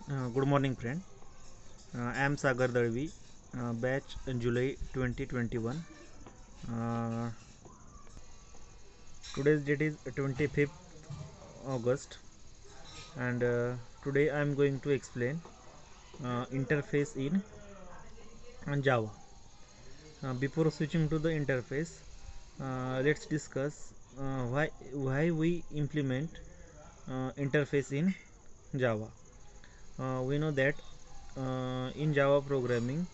Good morning, friend. I am Sagar Dalvi, batch July 2021. Uh, Today's date is 25th August, and today I am going to explain interface in Java. Before switching to the interface, let's discuss why we implement interface in Java. We know that in Java programming,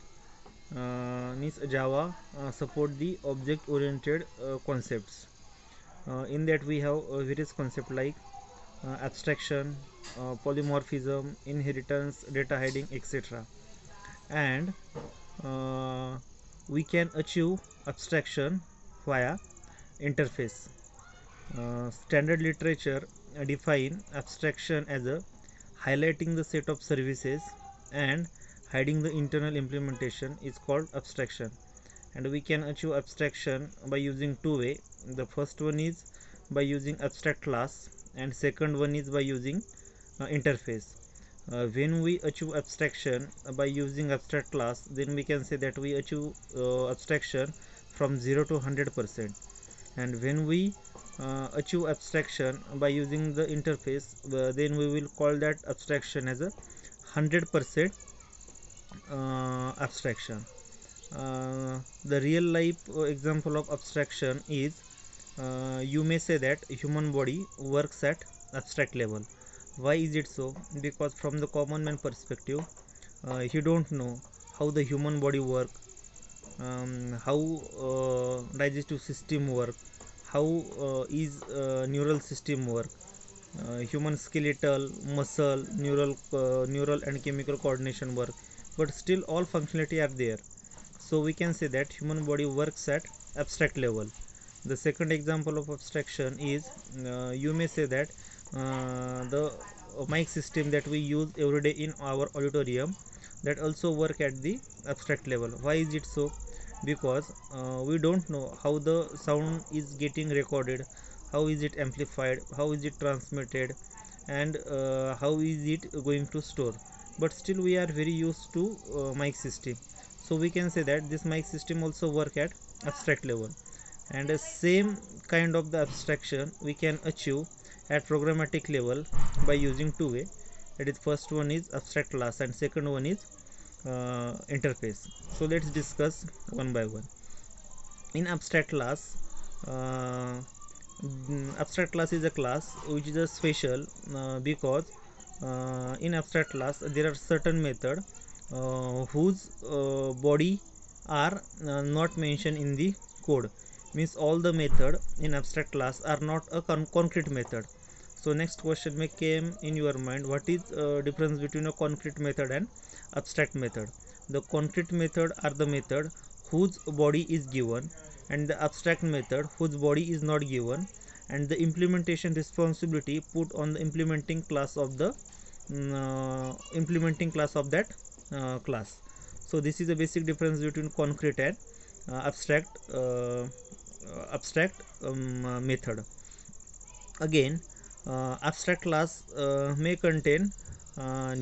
means Java support the object oriented concepts. In that we have various concepts like abstraction, polymorphism, inheritance, data hiding, etc. And uh, we can achieve abstraction via interface. Standard literature define abstraction as a highlighting the set of services and hiding the internal implementation is called abstraction. And we can achieve abstraction by using two way. The first one is by using abstract class, and second one is by using interface. When we achieve abstraction by using abstract class, then we can say that we achieve abstraction from 0 to 100%. And when we achieve abstraction by using the interface, then we will call that abstraction as a 100% abstraction. The real life example of abstraction is, you may say that human body works at abstract level. Why is it so? Because from the common man perspective, he don't know how the human body work, how digestive system work, how is neural system work, human skeletal, muscle, neural and chemical coordination work, but still all functionality are there. So we can say that human body works at abstract level. The second example of abstraction is, you may say that the mic system that we use every day in our auditorium, that also work at the abstract level. Why is it so? Because we don't know how the sound is getting recorded, how is it amplified, how is it transmitted, and how is it going to store. But still we are very used to mic system, so we can say that this mic system also work at abstract level. And the same kind of the abstraction we can achieve at programmatic level by using two way. That is, first one is abstract class and second one is interface. So let's discuss one by one. In abstract class, uh, abstract class is a class which is a special, because in abstract class there are certain method whose body are not mentioned in the code. Means all the method in abstract class are not a concrete method. So next question may came in your mind, what is difference between a concrete method and abstract method? The concrete method are the method whose body is given, and the abstract method whose body is not given, and the implementation responsibility put on the implementing class of the implementing class of that class. So this is the basic difference between concrete and abstract method. Again, abstract class may contain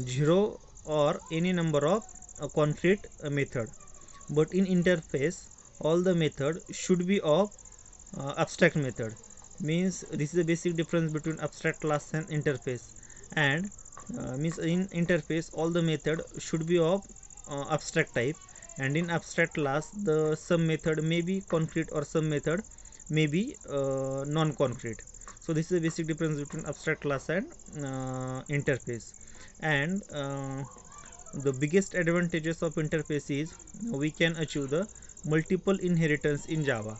zero or any number of concrete method, but in interface all the method should be of abstract method. Means this is the basic difference between abstract class and interface. And means in interface all the method should be of abstract type, and in abstract class the some method may be concrete or some method may be non-concrete. So this is the basic difference between abstract class and interface. And the biggest advantages of interface is we can achieve the multiple inheritance in Java.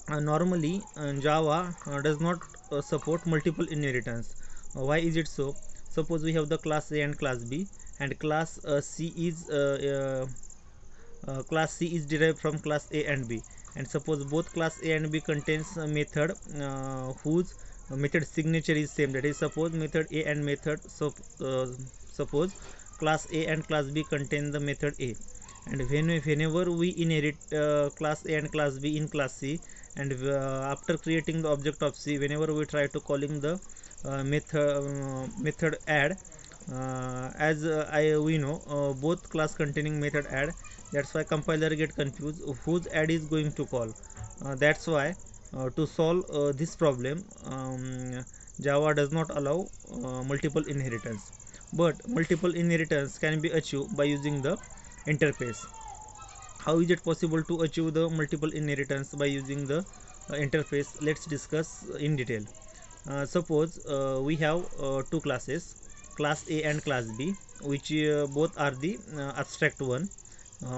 Normally Java does not support multiple inheritance. Why is it so? Suppose we have the class A and class B, and class C is derived from class A and B, and suppose both class A and B contains a method whose method signature is same. That is, suppose method A and method, so suppose class A and class B contain the method A, and whenever we inherit class A and class B in class C, and after creating the object of C, whenever we try to calling the method add, As we know, both class containing method add. That's why compiler get confused whose add is going to call. That's why to solve this problem, Java does not allow multiple inheritance, but multiple inheritance can be achieved by using the interface. How is it possible to achieve the multiple inheritance by using the interface? Let's discuss in detail. Suppose we have two classes, class A and class B, which both are the abstract one,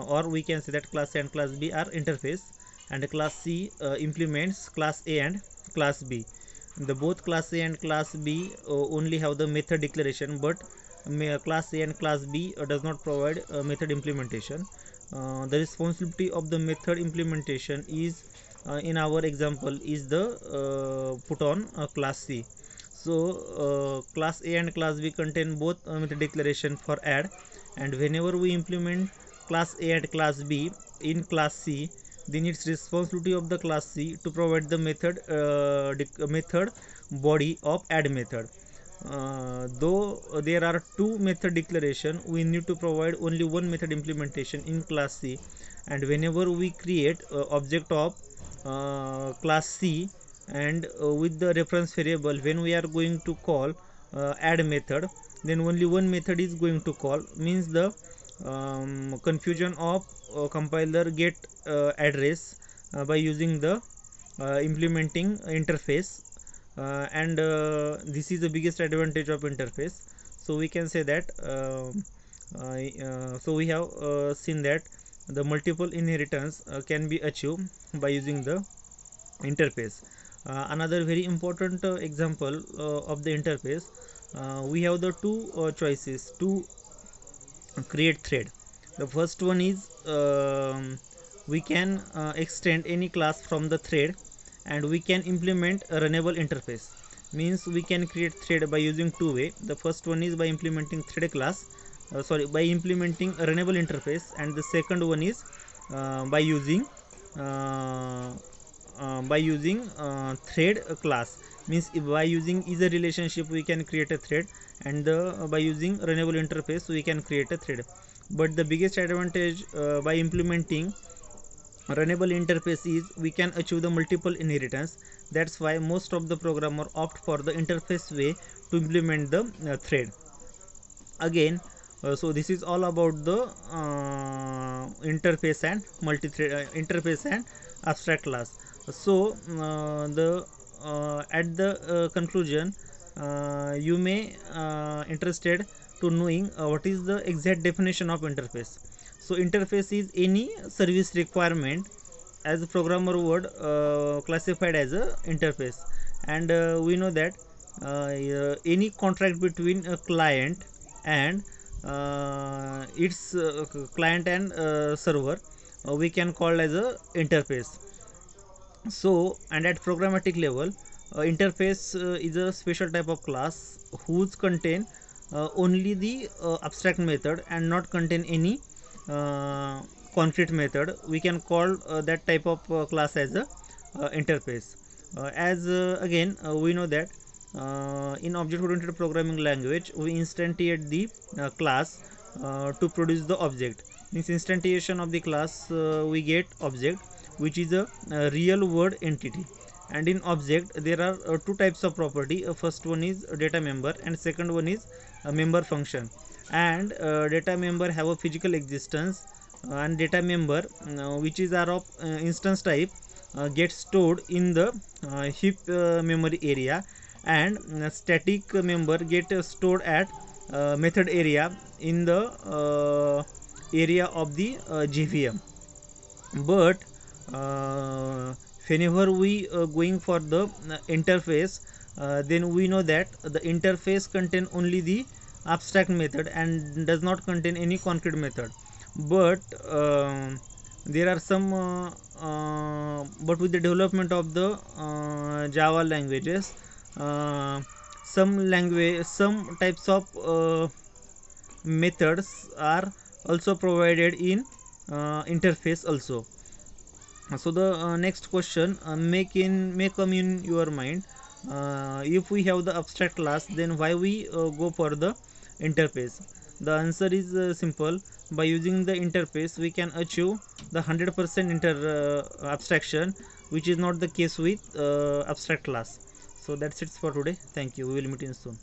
or we can say that class A and class B are interface, and class C implements class A and class B. The both class A and class B only have the method declaration, but class A and class B does not provide method implementation. The responsibility of the method implementation is in our example is the put on class C. So class A and class B contain both method declaration for add, and whenever we implement class A and class B in class C, then it's responsibility of the class C to provide the method body of add method. Though there are two method declaration, we need to provide only one method implementation in class C, and whenever we create object of class C, and with the reference variable, when we are going to call add method, then only one method is going to call, means the confusion of compiler get address by using the implementing interface, and this is the biggest advantage of interface. So we can say that so we have seen that the multiple inheritance can be achieved by using the interface. Another very important example of the interface, we have the two choices to create thread. The first one is we can extend any class from the thread, and we can implement a runnable interface, means we can create thread by using two way. The first one is by implementing thread class, by implementing a runnable interface, and the second one is by using uh, thread class, means if by using either relationship we can create a thread, and by using runnable interface we can create a thread. But the biggest advantage by implementing runnable interface is we can achieve the multiple inheritance. That's why most of the programmer opt for the interface way to implement the thread. Again, so this is all about the interface and multi-thread interface and abstract class. So the at the conclusion, you may interested to knowing what is the exact definition of interface. So interface is any service requirement as a programmer word classified as a interface, and we know that any contract between a client and its client and server, we can call as a interface. So, and at programmatic level, interface is a special type of class whose contain only the abstract method and not contain any uh, concrete method. We can call that type of class as a interface. As again we know that in object oriented programming language we instantiate the class to produce the object. Means instantiation of the class, we get object which is a real world entity, and in object there are two types of property. First one is data member, and second one is a member function. And data member have a physical existence, and data member which is are of instance type gets stored in the heap memory area, and static member get stored at method area in the area of the JVM. But whenever we going for the interface, then we know that the interface contain only the abstract method and does not contain any concrete method. But there are some but with the development of the Java languages, uh, some types of methods are also provided in interface also. So the next question may come in your mind, if we have the abstract class, then why we go for the interface? The answer is simple. By using the interface we can achieve the 100% abstraction, which is not the case with abstract class. So that's it for today. Thank you. We will meet in soon.